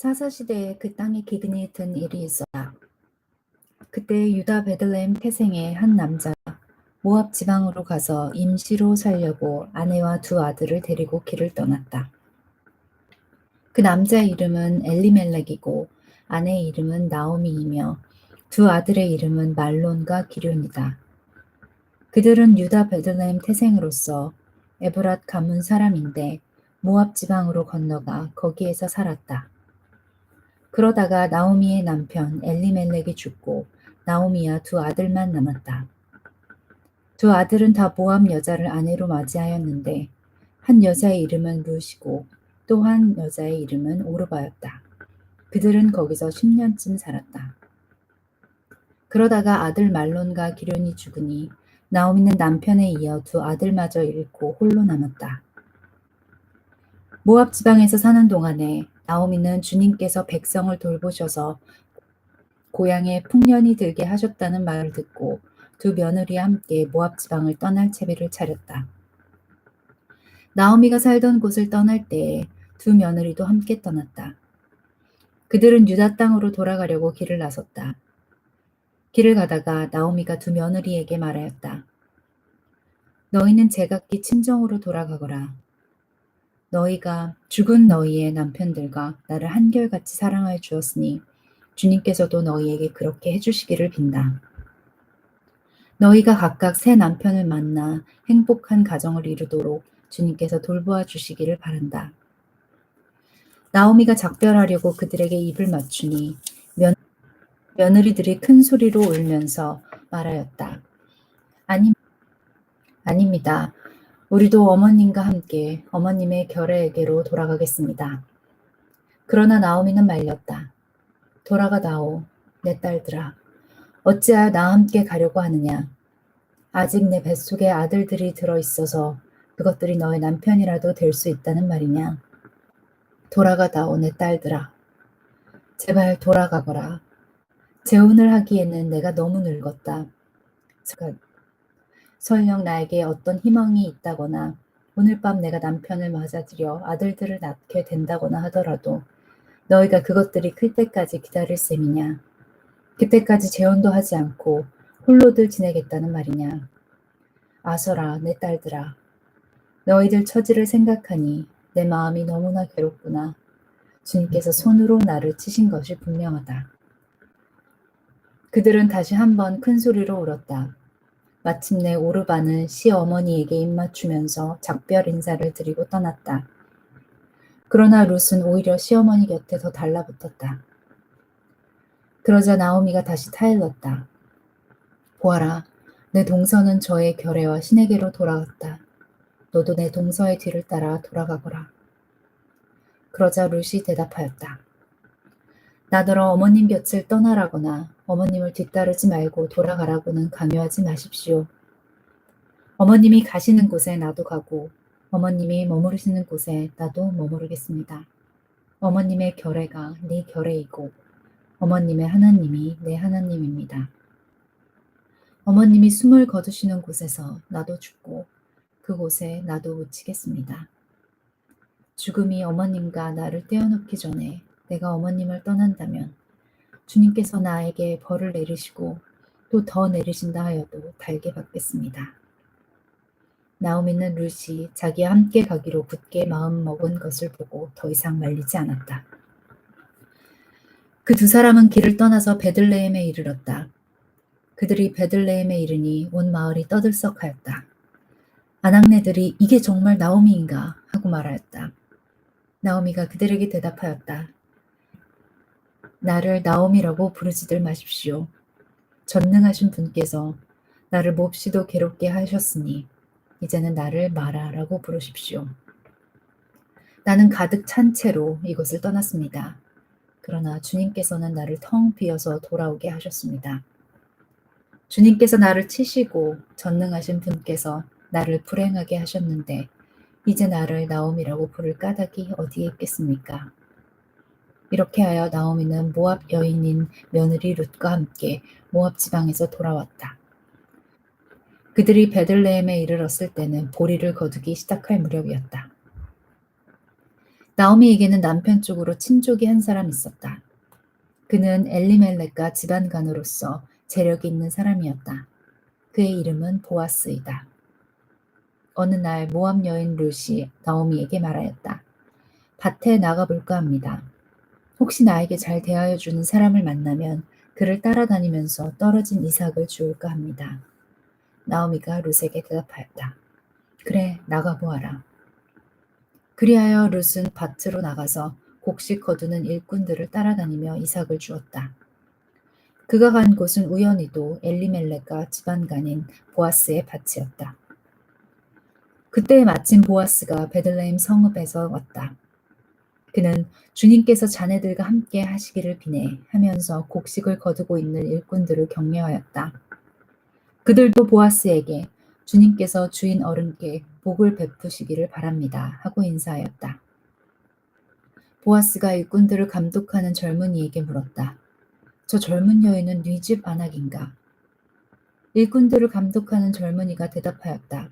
사사시대에 그 땅에 기근이 든 일이 있었다. 그때 유다 베들레헴 태생의 한 남자가 모압 지방으로 가서 임시로 살려고 아내와 두 아들을 데리고 길을 떠났다. 그 남자의 이름은 엘리멜렉이고 아내의 이름은 나오미이며 두 아들의 이름은 말론과 기럧이다. 그들은 유다 베들레헴 태생으로서 에브랏 가문 사람인데 모압 지방으로 건너가 거기에서 살았다. 그러다가 나오미의 남편 엘리멜렉이 죽고 나오미와 두 아들만 남았다. 두 아들은 다 모압 여자를 아내로 맞이하였는데 한 여자의 이름은 룻이고 또 한 여자의 이름은 오르바였다. 그들은 거기서 10년쯤 살았다. 그러다가 아들 말론과 기럧이 죽으니 나오미는 남편에 이어 두 아들마저 잃고 홀로 남았다. 모압 지방에서 사는 동안에 나오미는 주님께서 백성을 돌보셔서 고향에 풍년이 들게 하셨다는 말을 듣고 두 며느리와 함께 모압 지방을 떠날 채비를 차렸다. 나오미가 살던 곳을 떠날 때에 두 며느리도 함께 떠났다. 그들은 유다 땅으로 돌아가려고 길을 나섰다. 길을 가다가 나오미가 두 며느리에게 말하였다. 너희는 제각기 친정으로 돌아가거라. 너희가 죽은 너희의 남편들과 나를 한결같이 사랑하여 주었으니 주님께서도 너희에게 그렇게 해주시기를 빈다. 너희가 각각 새 남편을 만나 행복한 가정을 이루도록 주님께서 돌보아 주시기를 바란다. 나오미가 작별하려고 그들에게 입을 맞추니 며느리들이 큰 소리로 울면서 말하였다. 아닙니다. 우리도 어머님과 함께 어머님의 결례에게로 돌아가겠습니다. 그러나 나오미는 말렸다. 돌아가다오, 내 딸들아. 어찌하여 나와 함께 가려고 하느냐. 아직 내 뱃속에 아들들이 들어있어서 그것들이 너의 남편이라도 될 수 있다는 말이냐. 돌아가다오, 내 딸들아. 제발 돌아가거라. 재혼을 하기에는 내가 너무 늙었다. 설령 나에게 어떤 희망이 있다거나 오늘 밤 내가 남편을 맞아들여 아들들을 낳게 된다거나 하더라도 너희가 그것들이 클 때까지 기다릴 셈이냐. 그때까지 재혼도 하지 않고 홀로들 지내겠다는 말이냐. 아서라, 내 딸들아. 너희들 처지를 생각하니 내 마음이 너무나 괴롭구나. 주님께서 손으로 나를 치신 것이 분명하다. 그들은 다시 한번 큰 소리로 울었다. 마침내 오르바는 시어머니에게 입맞추면서 작별 인사를 드리고 떠났다. 그러나 룻은 오히려 시어머니 곁에 더 달라붙었다. 그러자 나오미가 다시 타일렀다. 보아라, 내 동서는 저의 결례와 신에게로 돌아갔다. 너도 내 동서의 뒤를 따라 돌아가거라. 그러자 룻이 대답하였다. 나더러 어머님 곁을 떠나라거나 어머님을 뒤따르지 말고 돌아가라고는 강요하지 마십시오. 어머님이 가시는 곳에 나도 가고 어머님이 머무르시는 곳에 나도 머무르겠습니다. 어머님의 결례가 네 결례이고 어머님의 하나님이 내 하나님입니다. 어머님이 숨을 거두시는 곳에서 나도 죽고 그곳에 나도 묻히겠습니다. 죽음이 어머님과 나를 떼어놓기 전에 내가 어머님을 떠난다면 주님께서 나에게 벌을 내리시고 또 더 내리신다 하여도 달게 받겠습니다. 나오미는 룻이 자기와 함께 가기로 굳게 마음먹은 것을 보고 더 이상 말리지 않았다. 그 두 사람은 길을 떠나서 베들레헴에 이르렀다. 그들이 베들레헴에 이르니 온 마을이 떠들썩하였다. 아낙네들이 이게 정말 나오미인가 하고 말하였다. 나오미가 그들에게 대답하였다. 나를 나오미라고 부르지들 마십시오. 전능하신 분께서 나를 몹시도 괴롭게 하셨으니 이제는 나를 마라라고 부르십시오. 나는 가득 찬 채로 이곳을 떠났습니다. 그러나 주님께서는 나를 텅 비어서 돌아오게 하셨습니다. 주님께서 나를 치시고 전능하신 분께서 나를 불행하게 하셨는데 이제 나를 나오미라고 부를 까닭이 어디에 있겠습니까? 이렇게 하여 나오미는 모압 여인인 며느리 룻과 함께 모압 지방에서 돌아왔다. 그들이 베들레헴에 이르렀을 때는 보리를 거두기 시작할 무렵이었다. 나오미에게는 남편 쪽으로 친족이 한 사람 있었다. 그는 엘리멜렉과 집안간으로서 재력이 있는 사람이었다. 그의 이름은 보아스이다. 어느 날 모압 여인 룻이 나오미에게 말하였다. 밭에 나가볼까 합니다. 혹시 나에게 잘 대하여 주는 사람을 만나면 그를 따라다니면서 떨어진 이삭을 주울까 합니다. 나오미가 룻에게 대답하였다. 그래, 나가보아라. 그리하여 룻은 밭으로 나가서 곡식 거두는 일꾼들을 따라다니며 이삭을 주었다. 그가 간 곳은 우연히도 엘리멜렉과 집안간인 보아스의 밭이었다. 그때 마침 보아스가 베들레헴 성읍에서 왔다. 그는 주님께서 자네들과 함께 하시기를 비내 하면서 곡식을 거두고 있는 일꾼들을 격려하였다. 그들도 보아스에게 주님께서 주인 어른께 복을 베푸시기를 바랍니다 하고 인사하였다. 보아스가 일꾼들을 감독하는 젊은이에게 물었다. 저 젊은 여인은 네 집 안악인가? 일꾼들을 감독하는 젊은이가 대답하였다.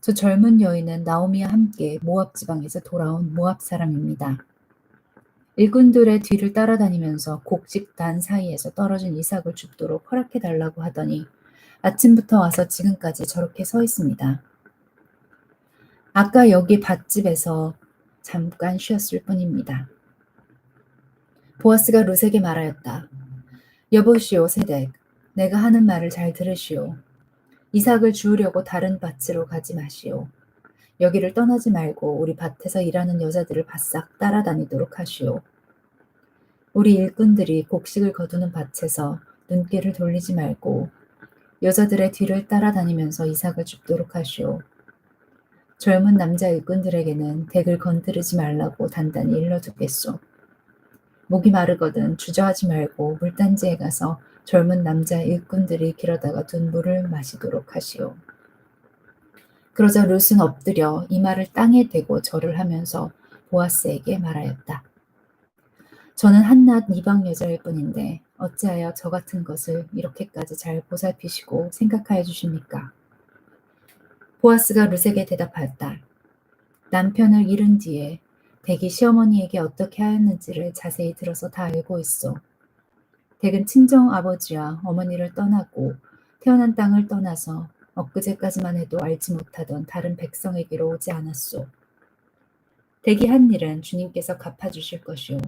저 젊은 여인은 나오미와 함께 모압 지방에서 돌아온 모압 사람입니다. 일꾼들의 뒤를 따라다니면서 곡식단 사이에서 떨어진 이삭을 줍도록 허락해달라고 하더니 아침부터 와서 지금까지 저렇게 서 있습니다. 아까 여기 밭집에서 잠깐 쉬었을 뿐입니다. 보아스가 룻에게 말하였다. 여보시오 세덱, 내가 하는 말을 잘 들으시오. 이삭을 주우려고 다른 밭으로 가지 마시오. 여기를 떠나지 말고 우리 밭에서 일하는 여자들을 바싹 따라다니도록 하시오. 우리 일꾼들이 곡식을 거두는 밭에서 눈길을 돌리지 말고 여자들의 뒤를 따라다니면서 이삭을 줍도록 하시오. 젊은 남자 일꾼들에게는 덱을 건드리지 말라고 단단히 일러두겠소. 목이 마르거든 주저하지 말고 물단지에 가서 젊은 남자 일꾼들이 길어다가 둔 물을 마시도록 하시오. 그러자 룻은 엎드려 이마를 땅에 대고 절을 하면서 보아스에게 말하였다. 저는 한낱 이방 여자일 뿐인데 어찌하여 저 같은 것을 이렇게까지 잘 보살피시고 생각하여 주십니까? 보아스가 룻에게 대답하였다. 남편을 잃은 뒤에 덱이 시어머니에게 어떻게 하였는지를 자세히 들어서 다 알고 있어. 덱은 친정 아버지와 어머니를 떠나고 태어난 땅을 떠나서 엊그제까지만 해도 알지 못하던 다른 백성에게로 오지 않았소. 덱이 한 일은 주님께서 갚아주실 것이오.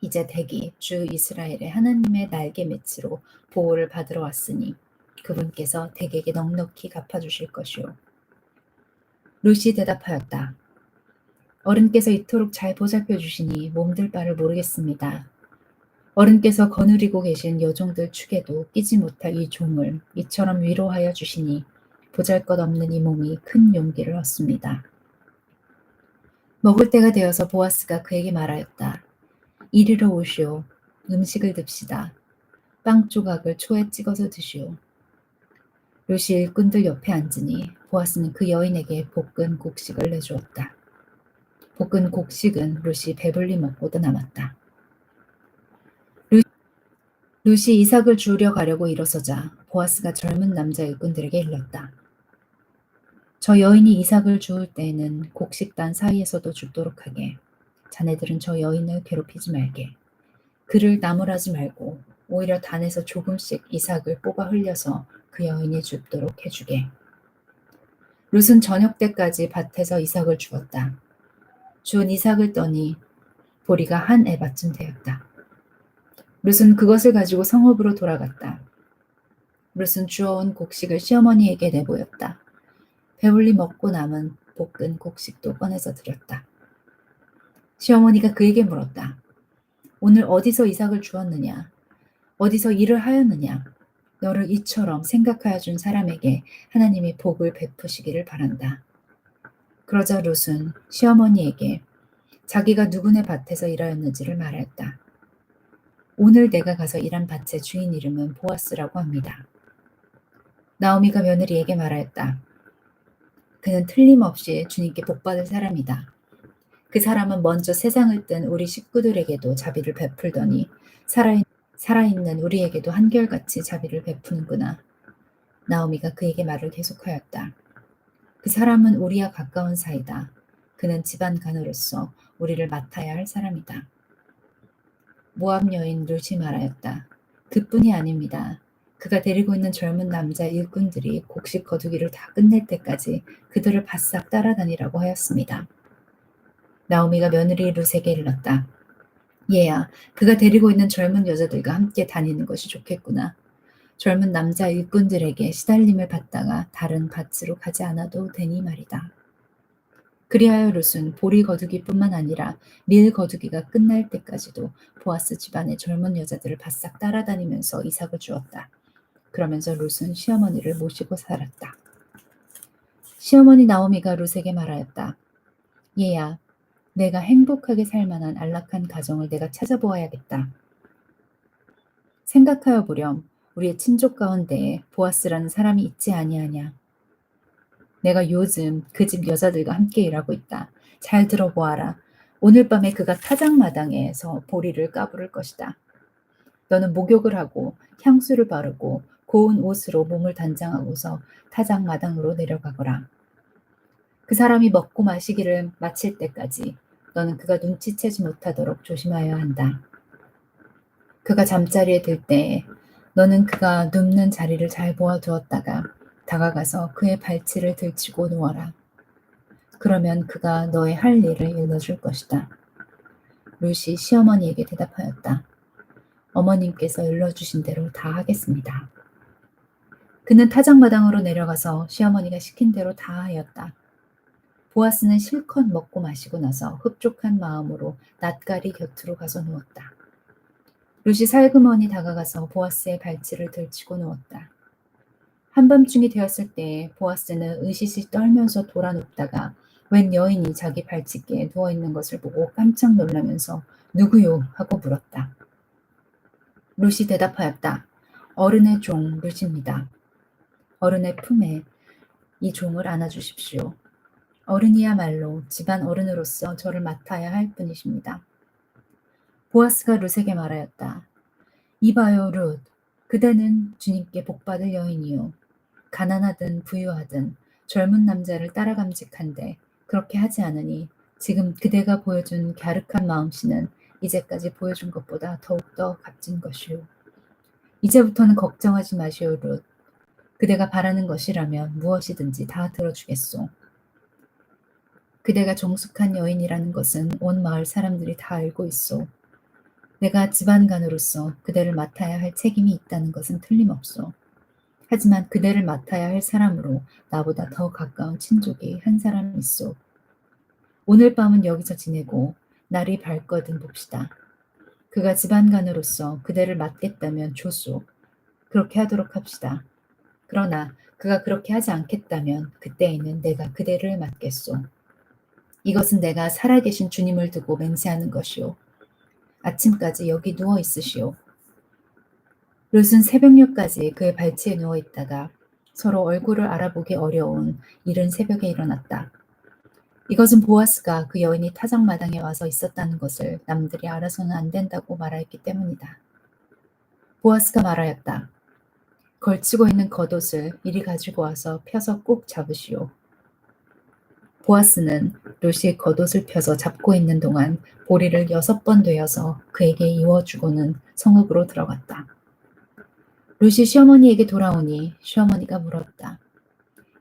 이제 덱이 주 이스라엘의 하나님의 날개 매치로 보호를 받으러 왔으니 그분께서 덱에게 넉넉히 갚아주실 것이오. 룻이 대답하였다. 어른께서 이토록 잘 보살펴 주시니 몸둘 바를 모르겠습니다. 어른께서 거느리고 계신 여종들 축에도 끼지 못할 이 종을 이처럼 위로하여 주시니 보잘것없는 이 몸이 큰 용기를 얻습니다. 먹을 때가 되어서 보아스가 그에게 말하였다. 이리로 오시오. 음식을 듭시다. 빵 조각을 초에 찍어서 드시오. 룻이 일꾼들 옆에 앉으니 보아스는 그 여인에게 볶은 곡식을 내주었다. 볶은 곡식은 룻이 배불리 먹고도 남았다. 룻이 이삭을 주우려 가려고 일어서자 보아스가 젊은 남자 일꾼들에게 일렀다. 저 여인이 이삭을 주울 때에는 곡식단 사이에서도 줍도록 하게. 자네들은 저 여인을 괴롭히지 말게. 그를 나무라지 말고 오히려 단에서 조금씩 이삭을 뽑아 흘려서 그 여인이 줍도록 해주게. 룻은 저녁 때까지 밭에서 이삭을 주었다. 주운 이삭을 떠니 보리가 한 에바쯤 되었다. 룻은 그것을 가지고 성읍으로 돌아갔다. 룻은 주워온 곡식을 시어머니에게 내보였다. 배불리 먹고 남은 볶은 곡식도 꺼내서 드렸다. 시어머니가 그에게 물었다. 오늘 어디서 이삭을 주었느냐? 어디서 일을 하였느냐? 너를 이처럼 생각하여 준 사람에게 하나님이 복을 베푸시기를 바란다. 그러자 룻은 시어머니에게 자기가 누구네 밭에서 일하였는지를 말했다. 오늘 내가 가서 일한 밭의 주인 이름은 보아스라고 합니다. 나오미가 며느리에게 말하였다. 그는 틀림없이 주님께 복받을 사람이다. 그 사람은 먼저 세상을 뜬 우리 식구들에게도 자비를 베풀더니 살아있는 우리에게도 한결같이 자비를 베푸는구나. 나오미가 그에게 말을 계속하였다. 그 사람은 우리와 가까운 사이다. 그는 집안간으로서 우리를 맡아야 할 사람이다. 모압 여인 룻이 말하였다. 그뿐이 아닙니다. 그가 데리고 있는 젊은 남자 일꾼들이 곡식 거두기를 다 끝낼 때까지 그들을 바싹 따라다니라고 하였습니다. 나오미가 며느리 룻에게 일렀다. 얘야, 그가 데리고 있는 젊은 여자들과 함께 다니는 것이 좋겠구나. 젊은 남자 일꾼들에게 시달림을 받다가 다른 밭으로 가지 않아도 되니 말이다. 그리하여 룻은 보리 거두기뿐만 아니라 밀 거두기가 끝날 때까지도 보아스 집안의 젊은 여자들을 바싹 따라다니면서 이삭을 주었다. 그러면서 룻은 시어머니를 모시고 살았다. 시어머니 나오미가 룻에게 말하였다. 얘야, 내가 행복하게 살 만한 안락한 가정을 내가 찾아보아야겠다. 생각하여 보렴. 우리의 친족 가운데에 보아스라는 사람이 있지 아니하냐. 내가 요즘 그 집 여자들과 함께 일하고 있다. 잘 들어보아라. 오늘 밤에 그가 타작마당에서 보리를 까부를 것이다. 너는 목욕을 하고 향수를 바르고 고운 옷으로 몸을 단장하고서 타작마당으로 내려가거라. 그 사람이 먹고 마시기를 마칠 때까지 너는 그가 눈치채지 못하도록 조심하여야 한다. 그가 잠자리에 들 때에 너는 그가 눕는 자리를 잘 보아두었다가 다가가서 그의 발치를 들치고 누워라. 그러면 그가 너의 할 일을 일러줄 것이다. 룻이 시어머니에게 대답하였다. 어머님께서 일러주신 대로 다 하겠습니다. 그는 타작마당으로 내려가서 시어머니가 시킨 대로 다 하였다. 보아스는 실컷 먹고 마시고 나서 흡족한 마음으로 낫가리 곁으로 가서 누웠다. 룻이 살그머니 다가가서 보아스의 발치를 들치고 누웠다. 한밤중이 되었을 때 보아스는 으시시 떨면서 돌아 눕다가 웬 여인이 자기 발치께 누워있는 것을 보고 깜짝 놀라면서 누구요? 하고 물었다. 룻이 대답하였다. 어른의 종 룻입니다. 어른의 품에 이 종을 안아주십시오. 어른이야말로 집안 어른으로서 저를 맡아야 할 분이십니다. 보아스가 룻에게 말하였다. 이봐요 룻, 그대는 주님께 복받을 여인이요. 가난하든 부유하든 젊은 남자를 따라감직한데 그렇게 하지 않으니 지금 그대가 보여준 갸륵한 마음씨는 이제까지 보여준 것보다 더욱더 값진 것이오. 이제부터는 걱정하지 마시오 룻. 그대가 바라는 것이라면 무엇이든지 다 들어주겠소. 그대가 정숙한 여인이라는 것은 온 마을 사람들이 다 알고 있소. 내가 집안간으로서 그대를 맡아야 할 책임이 있다는 것은 틀림없소. 하지만 그대를 맡아야 할 사람으로 나보다 더 가까운 친족이 한 사람 있소. 오늘 밤은 여기서 지내고 날이 밝거든 봅시다. 그가 집안간으로서 그대를 맡겠다면 좋소. 그렇게 하도록 합시다. 그러나 그가 그렇게 하지 않겠다면 그때에는 내가 그대를 맡겠소. 이것은 내가 살아계신 주님을 두고 맹세하는 것이오. 아침까지 여기 누워 있으시오. 룻은 새벽녘까지 그의 발치에 누워 있다가 서로 얼굴을 알아보기 어려운 이른 새벽에 일어났다. 이것은 보아스가 그 여인이 타작마당에 와서 있었다는 것을 남들이 알아서는 안 된다고 말하였기 때문이다. 보아스가 말하였다. 걸치고 있는 겉옷을 이리 가지고 와서 펴서 꼭 잡으시오. 보아스는 룻이 겉옷을 펴서 잡고 있는 동안 보리를 6번 되어서 그에게 이워주고는 성읍으로 들어갔다. 룻이 시어머니에게 돌아오니 시어머니가 물었다.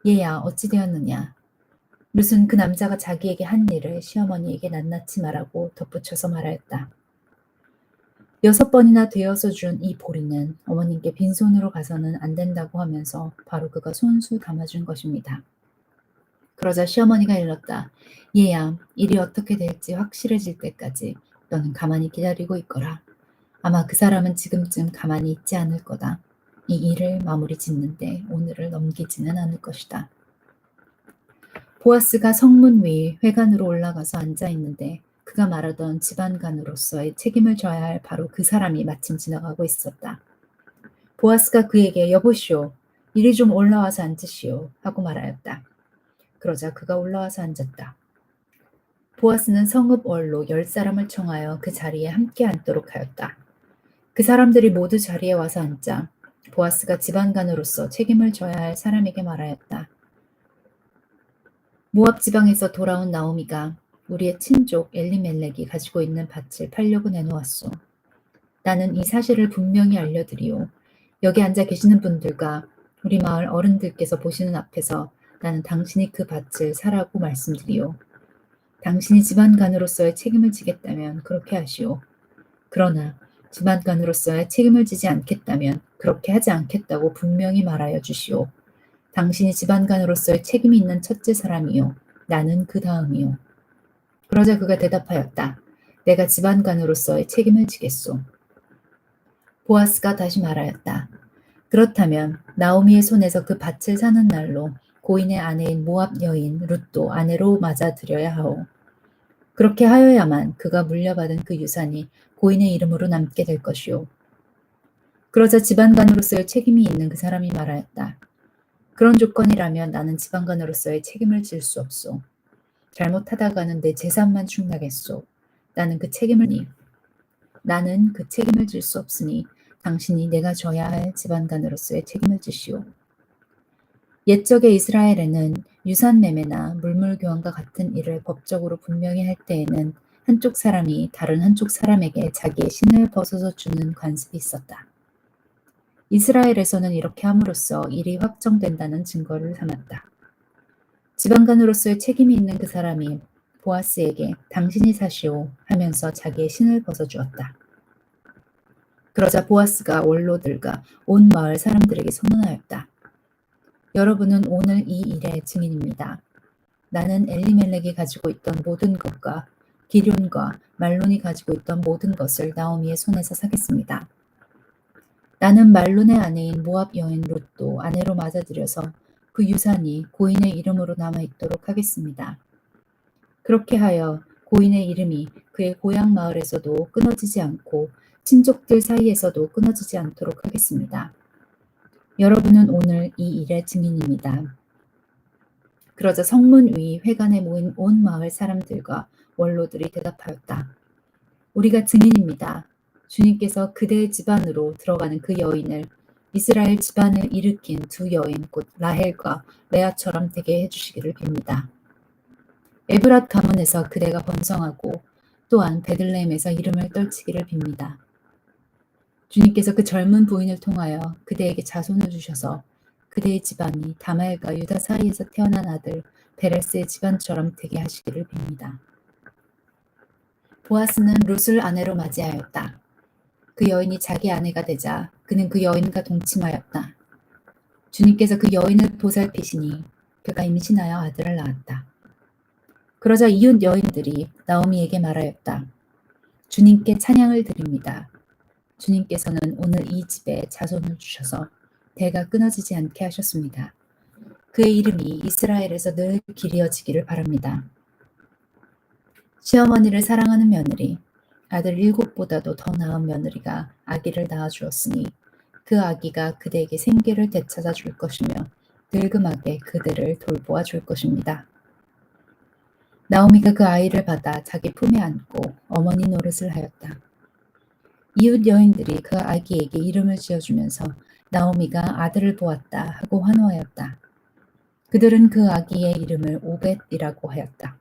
얘야 어찌 되었느냐. 룻은 그 남자가 자기에게 한 일을 시어머니에게 낱낱이 말하고 덧붙여서 말하였다. 6번이나 되어서 준 이 보리는 어머님께 빈손으로 가서는 안 된다고 하면서 바로 그가 손수 담아준 것입니다. 그러자 시어머니가 일렀다. 얘야, 일이 어떻게 될지 확실해질 때까지 너는 가만히 기다리고 있거라. 아마 그 사람은 지금쯤 가만히 있지 않을 거다. 이 일을 마무리 짓는데 오늘을 넘기지는 않을 것이다. 보아스가 성문 위 회관으로 올라가서 앉아 있는데 그가 말하던 집안간으로서의 책임을 져야 할 바로 그 사람이 마침 지나가고 있었다. 보아스가 그에게 여보시오, 이리 좀 올라와서 앉으시오 하고 말하였다. 그러자 그가 올라와서 앉았다. 보아스는 성읍 원로 10사람을 청하여 그 자리에 함께 앉도록 하였다. 그 사람들이 모두 자리에 와서 앉자 보아스가 집안간으로서 책임을 져야 할 사람에게 말하였다. 모압 지방에서 돌아온 나오미가 우리의 친족 엘리멜렉이 가지고 있는 밭을 팔려고 내놓았소. 나는 이 사실을 분명히 알려드리오. 여기 앉아 계시는 분들과 우리 마을 어른들께서 보시는 앞에서 나는 당신이 그 밭을 사라고 말씀드리오. 당신이 집안간으로서의 책임을 지겠다면 그렇게 하시오. 그러나 집안간으로서의 책임을 지지 않겠다면 그렇게 하지 않겠다고 분명히 말하여 주시오. 당신이 집안간으로서의 책임이 있는 첫째 사람이요. 나는 그 다음이요. 그러자 그가 대답하였다. 내가 집안간으로서의 책임을 지겠소. 보아스가 다시 말하였다. 그렇다면 나오미의 손에서 그 밭을 사는 날로 고인의 아내인 모압 여인 룻도 아내로 맞아들여야 하오. 그렇게 하여야만 그가 물려받은 그 유산이 고인의 이름으로 남게 될 것이오. 그러자 집안간으로서의 책임이 있는 그 사람이 말하였다. 그런 조건이라면 나는 집안간으로서의 책임을 질 수 없소. 잘못하다가는 내 재산만 축나겠소. 나는 그 책임을 질 수 없으니 당신이 내가 져야 할 집안간으로서의 책임을 지시오. 옛적의 이스라엘에는 유산매매나 물물교환과 같은 일을 법적으로 분명히 할 때에는 한쪽 사람이 다른 한쪽 사람에게 자기의 신을 벗어서 주는 관습이 있었다. 이스라엘에서는 이렇게 함으로써 일이 확정된다는 증거를 삼았다. 집안간으로서의 책임이 있는 그 사람이 보아스에게 당신이 사시오 하면서 자기의 신을 벗어주었다. 그러자 보아스가 원로들과 온 마을 사람들에게 선언하였다. 여러분은 오늘 이 일의 증인입니다. 나는 엘리멜렉이 가지고 있던 모든 것과 기럐과 말론이 가지고 있던 모든 것을 나오미의 손에서 사겠습니다. 나는 말론의 아내인 모압 여인 롯도 아내로 맞아들여서 그 유산이 고인의 이름으로 남아있도록 하겠습니다. 그렇게 하여 고인의 이름이 그의 고향 마을에서도 끊어지지 않고 친족들 사이에서도 끊어지지 않도록 하겠습니다. 여러분은 오늘 이 일의 증인입니다. 그러자 성문 위 회관에 모인 온 마을 사람들과 원로들이 대답하였다. 우리가 증인입니다. 주님께서 그대의 집안으로 들어가는 그 여인을 이스라엘 집안을 일으킨 두 여인 곧 라헬과 레아처럼 되게 해주시기를 빕니다. 에브랏 가문에서 그대가 번성하고 또한 베들레헴에서 이름을 떨치기를 빕니다. 주님께서 그 젊은 부인을 통하여 그대에게 자손을 주셔서 그대의 집안이 다말과 유다 사이에서 태어난 아들 베레스의 집안처럼 되게 하시기를 빕니다. 보아스는 룻을 아내로 맞이하였다. 그 여인이 자기 아내가 되자 그는 그 여인과 동침하였다. 주님께서 그 여인을 보살피시니 그가 임신하여 아들을 낳았다. 그러자 이웃 여인들이 나오미에게 말하였다. 주님께 찬양을 드립니다. 주님께서는 오늘 이 집에 자손을 주셔서 대가 끊어지지 않게 하셨습니다. 그의 이름이 이스라엘에서 늘 길이어지기를 바랍니다. 시어머니를 사랑하는 며느리, 아들 7보다도 더 나은 며느리가 아기를 낳아주었으니 그 아기가 그대에게 생계를 되찾아 줄 것이며 늙음하게 그대를 돌보아 줄 것입니다. 나오미가 그 아이를 받아 자기 품에 안고 어머니 노릇을 하였다. 이웃 여인들이 그 아기에게 이름을 지어주면서 나오미가 아들을 보았다 하고 환호하였다. 그들은 그 아기의 이름을 오벳이라고 하였다.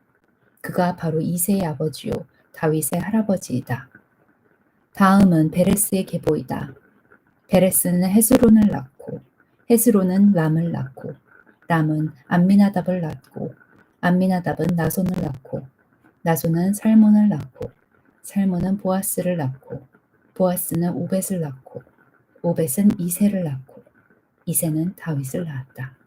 그가 바로 이새의 아버지요 다윗의 할아버지이다. 다음은 베레스의 계보이다. 베레스는 헤스론을 낳고 헤스론은 람을 낳고 람은 암미나답을 낳고 암미나답은 나손을 낳고 나손은 살몬을 낳고 살몬은 보아스를 낳고 보아스는 오벳을 낳고 오벳은 이새를 낳고 이새는 다윗을 낳았다.